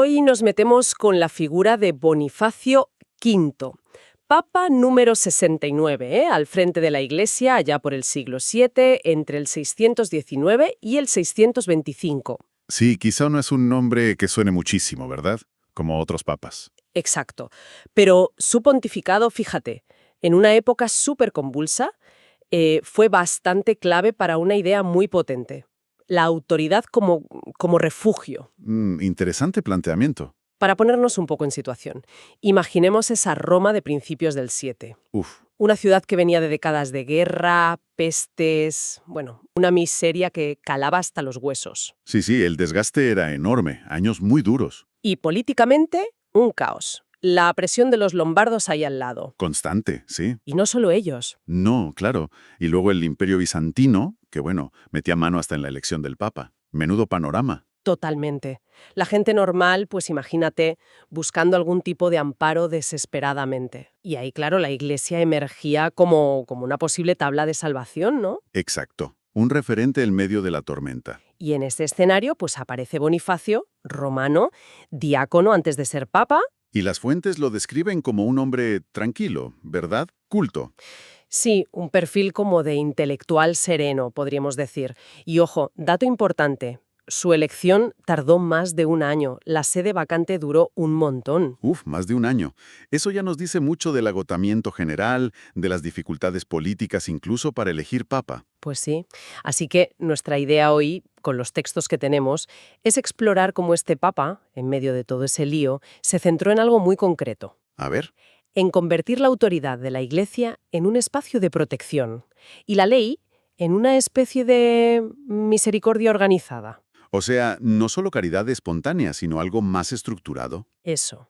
hoy nos metemos con la figura de Bonifacio V, Papa número 69, al frente de la Iglesia allá por el siglo VII, entre el 619 y el 625. Sí, quizá no es un nombre que suene muchísimo, ¿verdad? Como otros papas. Exacto. Pero su pontificado, fíjate, en una época súper convulsa, fue bastante clave para una idea muy potente: la autoridad como refugio. Interesante planteamiento. Para ponernos un poco en situación, imaginemos esa Roma de principios del 7. Uf, Una ciudad que venía de décadas de guerra, pestes, bueno, una miseria que calaba hasta los huesos. sí, el desgaste era enorme, años muy duros. Y políticamente, un caos. La presión de los lombardos ahí al lado. Constante, sí. Y no solo ellos. No, claro. Y luego el Imperio Bizantino, que bueno, metía mano hasta en la elección del Papa. Menudo panorama. Totalmente. La gente normal, pues imagínate, buscando algún tipo de amparo desesperadamente. Y ahí, claro, la Iglesia emergía como una posible tabla de salvación, ¿no? Exacto. Un referente en medio de la tormenta. Y en este escenario, pues aparece Bonifacio, romano, diácono antes de ser papa. Y las fuentes lo describen como un hombre tranquilo, ¿verdad? Culto. Sí, un perfil como de intelectual sereno, podríamos decir. Y ojo, dato importante, su elección tardó más de un año. La sede vacante duró un montón. Uf, más de un año. Eso ya nos dice mucho del agotamiento general, de las dificultades políticas incluso para elegir papa. Pues sí. Así que nuestra idea hoy, con los textos que tenemos, es explorar cómo este papa, en medio de todo ese lío, se centró en algo muy concreto: A ver. en convertir la autoridad de la Iglesia en un espacio de protección y la ley en una especie de misericordia organizada. O sea, no solo caridad espontánea, sino algo más estructurado. Eso.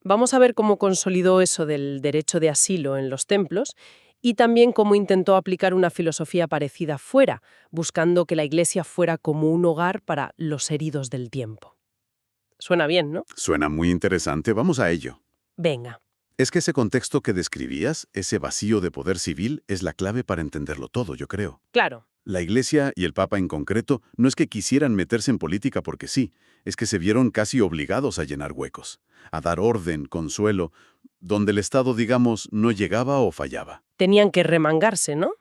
Vamos a ver cómo consolidó eso del derecho de asilo en los templos y también cómo intentó aplicar una filosofía parecida fuera, buscando que la Iglesia fuera como un hogar para los heridos del tiempo. Suena bien, ¿no? Suena muy interesante, vamos a ello. Venga. Es que ese contexto que describías, ese vacío de poder civil, es la clave para entenderlo todo, yo creo. Claro. La Iglesia y el Papa en concreto no es que quisieran meterse en política porque sí, es que se vieron casi obligados a llenar huecos, a dar orden, consuelo, donde el Estado, digamos, no llegaba o fallaba. Tenían que remangarse, ¿no?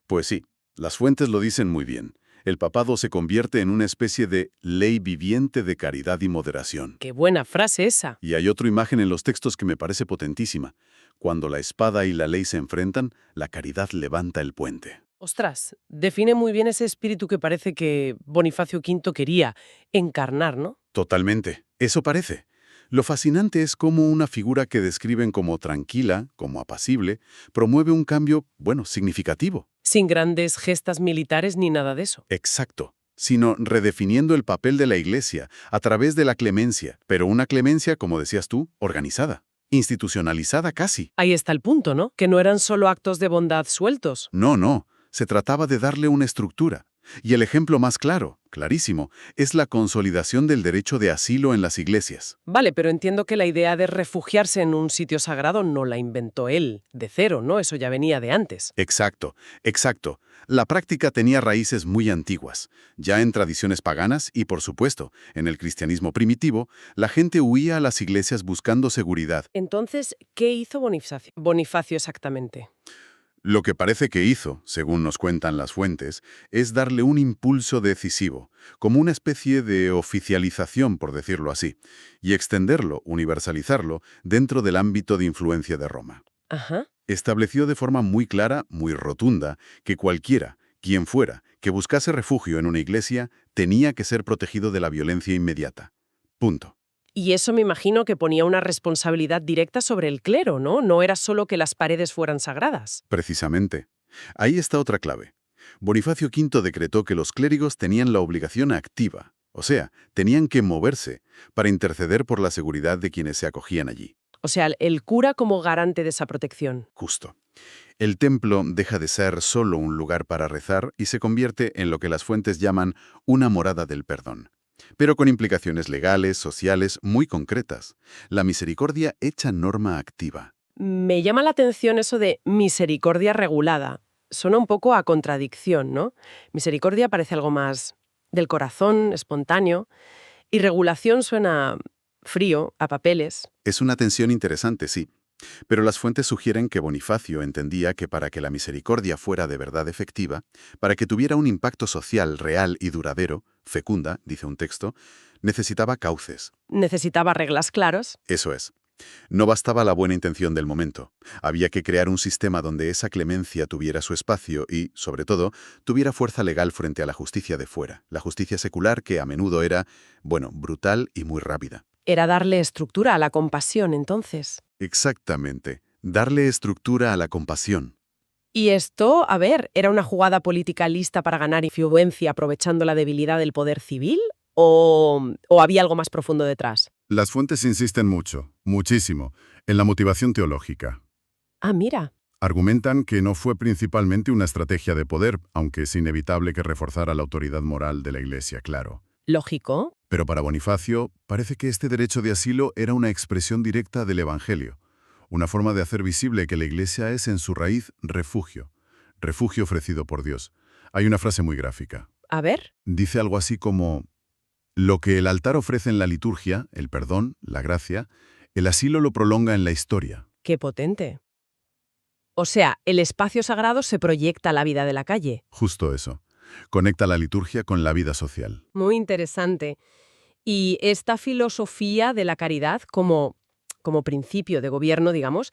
Pues sí, las fuentes lo dicen muy bien. El papado se convierte en una especie de ley viviente de caridad y moderación. Qué buena frase esa. Y hay otra imagen en los textos que me parece potentísima. Cuando la espada y la ley se enfrentan, la caridad levanta el puente. Ostras, define muy bien ese espíritu que parece que Bonifacio V quería encarnar, ¿no? Totalmente. Eso parece. Lo fascinante es cómo una figura que describen como tranquila, como apacible, promueve un cambio, bueno, significativo. Sin grandes gestas militares ni nada de eso. Exacto. Sino redefiniendo el papel de la Iglesia a través de la clemencia, pero una clemencia, como decías tú, organizada, institucionalizada casi. Ahí está el punto, ¿no? Que no eran solo actos de bondad sueltos. No, se trataba de darle una estructura. Y el ejemplo más claro, clarísimo, es la consolidación del derecho de asilo en las iglesias. Vale, pero entiendo que la idea de refugiarse en un sitio sagrado no la inventó él de cero, ¿no? Eso ya venía de antes. Exacto. La práctica tenía raíces muy antiguas. Ya en tradiciones paganas y, por supuesto, en el cristianismo primitivo, la gente huía a las iglesias buscando seguridad. Entonces, ¿qué hizo Bonifacio exactamente? Lo que parece que hizo, según nos cuentan las fuentes, es darle un impulso decisivo, como una especie de oficialización, por decirlo así, y extenderlo, universalizarlo, dentro del ámbito de influencia de Roma. Ajá. Estableció de forma muy clara, muy rotunda, que cualquiera, quien fuera, que buscase refugio en una iglesia, tenía que ser protegido de la violencia inmediata. Punto. Y eso me imagino que ponía una responsabilidad directa sobre el clero, ¿no? No era solo que las paredes fueran sagradas. Precisamente. Ahí está otra clave. Bonifacio V decretó que los clérigos tenían la obligación activa, o sea, tenían que moverse para interceder por la seguridad de quienes se acogían allí. O sea, el cura como garante de esa protección. Justo. El templo deja de ser solo un lugar para rezar y se convierte en lo que las fuentes llaman una morada del perdón, pero con implicaciones legales, sociales, muy concretas. La misericordia hecha norma activa. Me llama la atención eso de misericordia regulada. Suena un poco a contradicción, ¿no? Misericordia parece algo más del corazón, espontáneo, y regulación suena frío, a papeles. Es una tensión interesante, sí. Pero las fuentes sugieren que Bonifacio entendía que para que la misericordia fuera de verdad efectiva, para que tuviera un impacto social real y duradero, fecunda, dice un texto, necesitaba cauces. Necesitaba reglas claras. Eso es. No bastaba la buena intención del momento. Había que crear un sistema donde esa clemencia tuviera su espacio y, sobre todo, tuviera fuerza legal frente a la justicia de fuera, la justicia secular que a menudo era, bueno, brutal y muy rápida. Era darle estructura a la compasión, entonces. Exactamente. Darle estructura a la compasión. Y esto, a ver, ¿era una jugada política lista para ganar influencia aprovechando la debilidad del poder civil? ¿O había algo más profundo detrás? Las fuentes insisten mucho, muchísimo, en la motivación teológica. Ah, mira. Argumentan que no fue principalmente una estrategia de poder, aunque es inevitable que reforzara la autoridad moral de la Iglesia, claro. Lógico. Pero para Bonifacio, parece que este derecho de asilo era una expresión directa del Evangelio, una forma de hacer visible que la Iglesia es en su raíz refugio, refugio ofrecido por Dios. Hay una frase muy gráfica. A ver. Dice algo así como: lo que el altar ofrece en la liturgia, el perdón, la gracia, el asilo lo prolonga en la historia. Qué potente. O sea, el espacio sagrado se proyecta a la vida de la calle. Justo eso. Conecta la liturgia con la vida social. Muy interesante. Y esta filosofía de la caridad como principio de gobierno, digamos,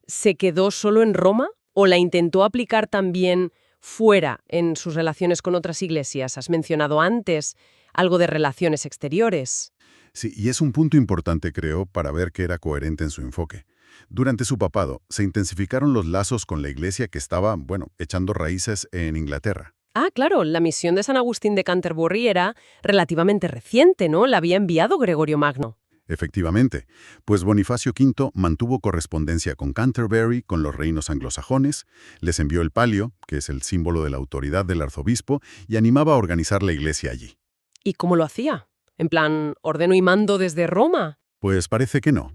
¿se quedó solo en Roma o la intentó aplicar también fuera en sus relaciones con otras iglesias? Has mencionado antes algo de relaciones exteriores. Sí, y es un punto importante, creo, para ver que era coherente en su enfoque. Durante su papado, se intensificaron los lazos con la iglesia que estaba, echando raíces en Inglaterra. Ah, claro, la misión de San Agustín de Canterbury era relativamente reciente, ¿no? La había enviado Gregorio Magno. Efectivamente, pues Bonifacio V mantuvo correspondencia con Canterbury, con los reinos anglosajones, les envió el palio, que es el símbolo de la autoridad del arzobispo, y animaba a organizar la iglesia allí. ¿Y cómo lo hacía? En plan, ¿ordeno y mando desde Roma? Pues parece que no.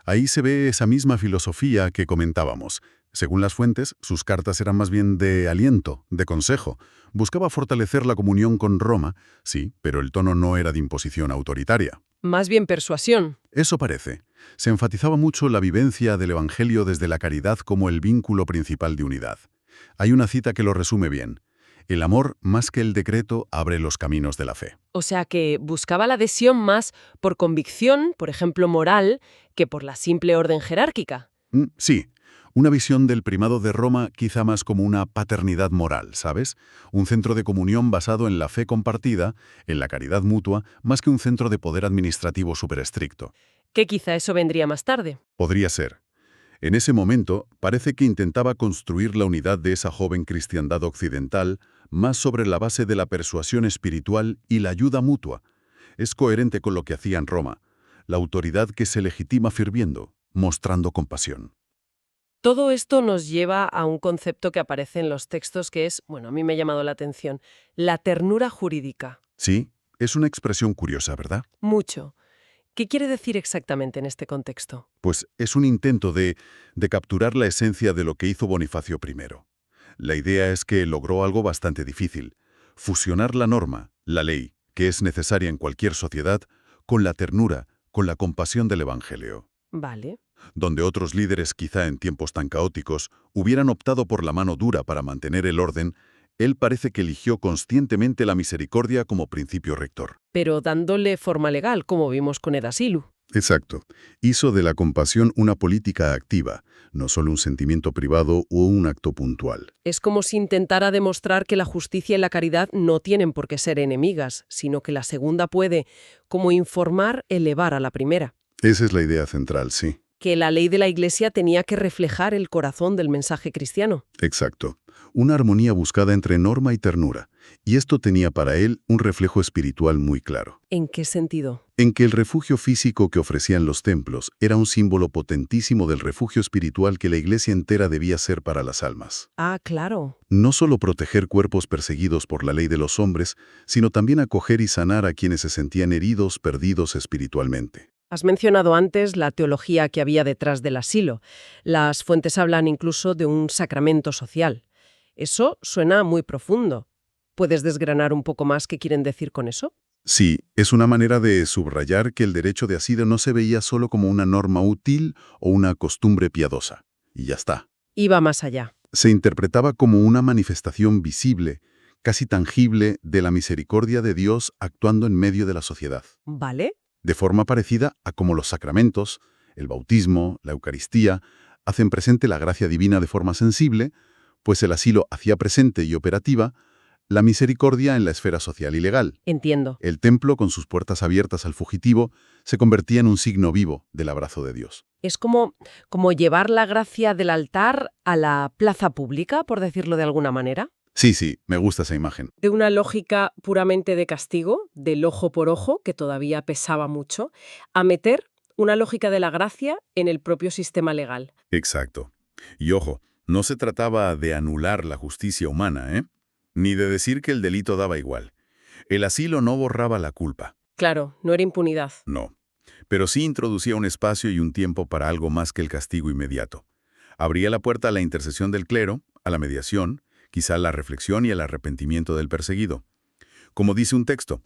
Ahí se ve esa misma filosofía que comentábamos. Según las fuentes, sus cartas eran más bien de aliento, de consejo. Buscaba fortalecer la comunión con Roma, sí, pero el tono no era de imposición autoritaria. Más bien persuasión. Eso parece. Se enfatizaba mucho la vivencia del Evangelio desde la caridad como el vínculo principal de unidad. Hay una cita que lo resume bien. El amor, más que el decreto, abre los caminos de la fe. O sea que buscaba la adhesión más por convicción, por ejemplo moral, que por la simple orden jerárquica. Sí, una visión del primado de Roma quizá más como una paternidad moral, ¿sabes? Un centro de comunión basado en la fe compartida, en la caridad mutua, más que un centro de poder administrativo súper estricto. Que quizá eso vendría más tarde. Podría ser. En ese momento, parece que intentaba construir la unidad de esa joven cristiandad occidental más sobre la base de la persuasión espiritual y la ayuda mutua. Es coherente con lo que hacía en Roma, la autoridad que se legitima sirviendo, mostrando compasión. Todo esto nos lleva a un concepto que aparece en los textos que es, a mí me ha llamado la atención, la ternura jurídica. Sí, es una expresión curiosa, ¿verdad? Mucho. ¿Qué quiere decir exactamente en este contexto? Pues es un intento de capturar la esencia de lo que hizo Bonifacio I. La idea es que logró algo bastante difícil: fusionar la norma, la ley, que es necesaria en cualquier sociedad, con la ternura, con la compasión del Evangelio. Vale. Donde otros líderes, quizá en tiempos tan caóticos, hubieran optado por la mano dura para mantener el orden, él parece que eligió conscientemente la misericordia como principio rector. Pero dándole forma legal, como vimos con Edasilu. Exacto. Hizo de la compasión una política activa, no solo un sentimiento privado o un acto puntual. Es como si intentara demostrar que la justicia y la caridad no tienen por qué ser enemigas, sino que la segunda puede, como informar, elevar a la primera. Esa es la idea central, sí. Que la ley de la Iglesia tenía que reflejar el corazón del mensaje cristiano. Exacto. Una armonía buscada entre norma y ternura. Y esto tenía para él un reflejo espiritual muy claro. ¿En qué sentido? En que el refugio físico que ofrecían los templos era un símbolo potentísimo del refugio espiritual que la Iglesia entera debía ser para las almas. Ah, claro. No solo proteger cuerpos perseguidos por la ley de los hombres, sino también acoger y sanar a quienes se sentían heridos, perdidos espiritualmente. Has mencionado antes la teología que había detrás del asilo. Las fuentes hablan incluso de un sacramento social. Eso suena muy profundo. ¿Puedes desgranar un poco más qué quieren decir con eso? Sí, es una manera de subrayar que el derecho de asilo no se veía solo como una norma útil o una costumbre piadosa. Y ya está. Iba más allá. Se interpretaba como una manifestación visible, casi tangible, de la misericordia de Dios actuando en medio de la sociedad. ¿Vale? De forma parecida a cómo los sacramentos, el bautismo, la Eucaristía, hacen presente la gracia divina de forma sensible, pues el asilo hacía presente y operativa la misericordia en la esfera social y legal. Entiendo. El templo, con sus puertas abiertas al fugitivo, se convertía en un signo vivo del abrazo de Dios. Es como llevar la gracia del altar a la plaza pública, por decirlo de alguna manera. Sí, me gusta esa imagen. De una lógica puramente de castigo, del ojo por ojo, que todavía pesaba mucho, a meter una lógica de la gracia en el propio sistema legal. Exacto. Y ojo, no se trataba de anular la justicia humana, ¿eh? Ni de decir que el delito daba igual. El asilo no borraba la culpa, Claro, no era impunidad. no. Pero sí introducía un espacio y un tiempo para algo más que el castigo inmediato. Abría la puerta a la intercesión del clero, a la mediación, quizá a la reflexión y al arrepentimiento del perseguido. Como dice un texto,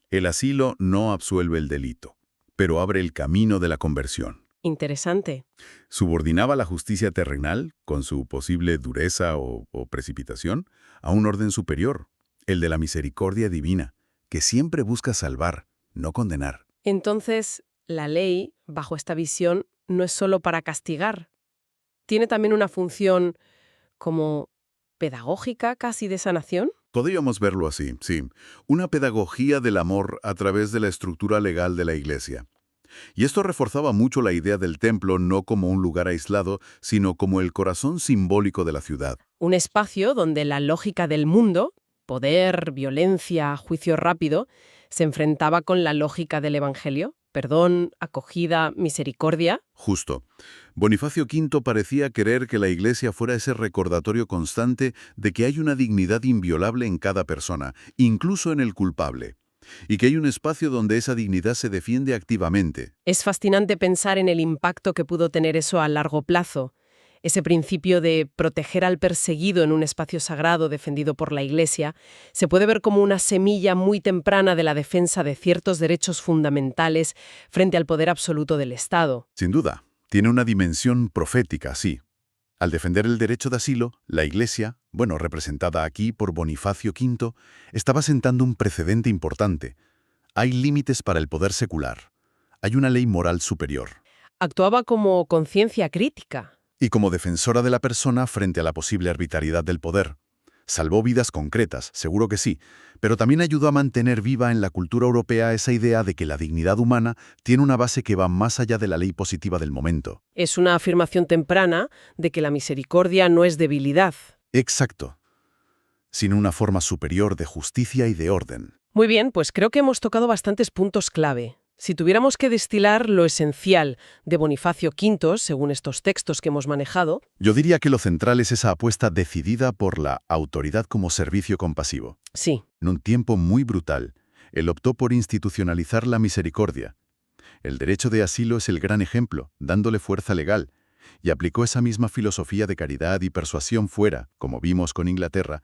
el asilo no absuelve el delito, pero abre el camino de la conversión. Interesante. Subordinaba la justicia terrenal, con su posible dureza o precipitación, a un orden superior, el de la misericordia divina, que siempre busca salvar, no condenar. Entonces, la ley, bajo esta visión, no es solo para castigar. Tiene también una función como pedagógica, casi de sanación. Podríamos verlo así, sí. Una pedagogía del amor a través de la estructura legal de la Iglesia. Y esto reforzaba mucho la idea del templo no como un lugar aislado, sino como el corazón simbólico de la ciudad. Un espacio donde la lógica del mundo, poder, violencia, juicio rápido, se enfrentaba con la lógica del Evangelio, perdón, acogida, misericordia. Justo. Bonifacio V parecía querer que la Iglesia fuera ese recordatorio constante de que hay una dignidad inviolable en cada persona, incluso en el culpable, y que hay un espacio donde esa dignidad se defiende activamente. Es fascinante pensar en el impacto que pudo tener eso a largo plazo. Ese principio de proteger al perseguido en un espacio sagrado defendido por la Iglesia se puede ver como una semilla muy temprana de la defensa de ciertos derechos fundamentales frente al poder absoluto del Estado. Sin duda, tiene una dimensión profética, sí. Al defender el derecho de asilo, la Iglesia, representada aquí por Bonifacio V, estaba sentando un precedente importante. Hay límites para el poder secular. Hay una ley moral superior. Actuaba como conciencia crítica. Y como defensora de la persona frente a la posible arbitrariedad del poder. Salvó vidas concretas, seguro que sí, pero también ayudó a mantener viva en la cultura europea esa idea de que la dignidad humana tiene una base que va más allá de la ley positiva del momento. Es una afirmación temprana de que la misericordia no es debilidad. Exacto, sino una forma superior de justicia y de orden. Muy bien, pues creo que hemos tocado bastantes puntos clave. Si tuviéramos que destilar lo esencial de Bonifacio V, según estos textos que hemos manejado, Yo diría que lo central es esa apuesta decidida por la autoridad como servicio compasivo. sí, En un tiempo muy brutal, él optó por institucionalizar la misericordia. El derecho de asilo es el gran ejemplo, dándole fuerza legal, y aplicó esa misma filosofía de caridad y persuasión fuera, como vimos con Inglaterra.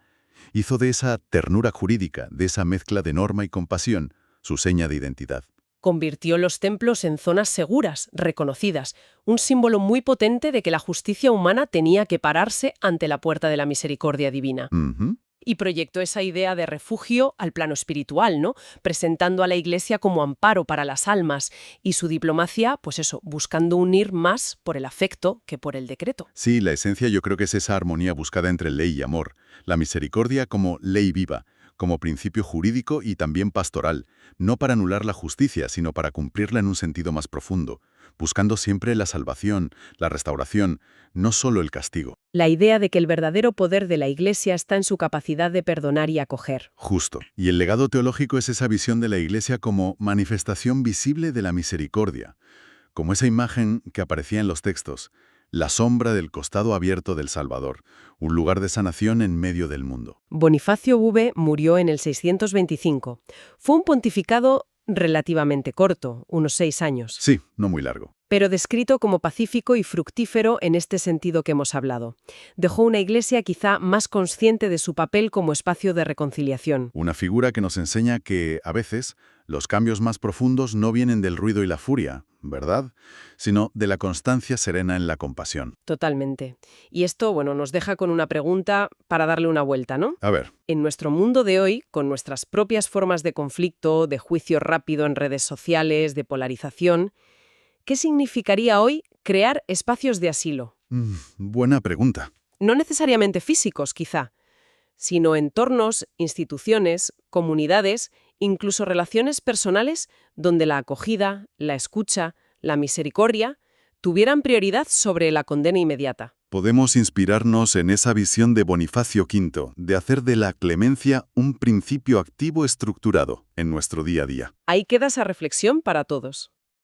Hizo de esa ternura jurídica, de esa mezcla de norma y compasión, su seña de identidad. convirtió los templos en zonas seguras, reconocidas, un símbolo muy potente de que la justicia humana tenía que pararse ante la puerta de la misericordia divina. Ujú. Y proyectó esa idea de refugio al plano espiritual, ¿no? Presentando a la Iglesia como amparo para las almas y su diplomacia, pues eso, buscando unir más por el afecto que por el decreto. Sí, la esencia yo creo que es esa armonía buscada entre ley y amor. La misericordia como ley viva, como principio jurídico y también pastoral, no para anular la justicia, sino para cumplirla en un sentido más profundo, buscando siempre la salvación, la restauración, no solo el castigo. La idea de que el verdadero poder de la Iglesia está en su capacidad de perdonar y acoger. Justo. Y el legado teológico es esa visión de la Iglesia como manifestación visible de la misericordia, como esa imagen que aparecía en los textos, la sombra del costado abierto del Salvador, un lugar de sanación en medio del mundo. Bonifacio V murió en el 625. Fue un pontificado relativamente corto, unos 6 años, Sí, no muy largo. pero descrito como pacífico y fructífero en este sentido que hemos hablado. Dejó una iglesia quizá más consciente de su papel como espacio de reconciliación. Una figura que nos enseña que, a veces, Los cambios más profundos no vienen del ruido y la furia, ¿verdad? Sino de la constancia serena en la compasión. Totalmente. Y esto, bueno, nos deja con una pregunta para darle una vuelta, ¿no? A ver, En nuestro mundo de hoy, con nuestras propias formas de conflicto, de juicio rápido en redes sociales, de polarización, ¿qué significaría hoy crear espacios de asilo? buena pregunta. No necesariamente físicos, quizá, sino entornos, instituciones, comunidades, incluso relaciones personales donde la acogida, la escucha, la misericordia tuvieran prioridad sobre la condena inmediata. Podemos inspirarnos en esa visión de Bonifacio V, de hacer de la clemencia un principio activo estructurado en nuestro día a día. Ahí queda esa reflexión para todos.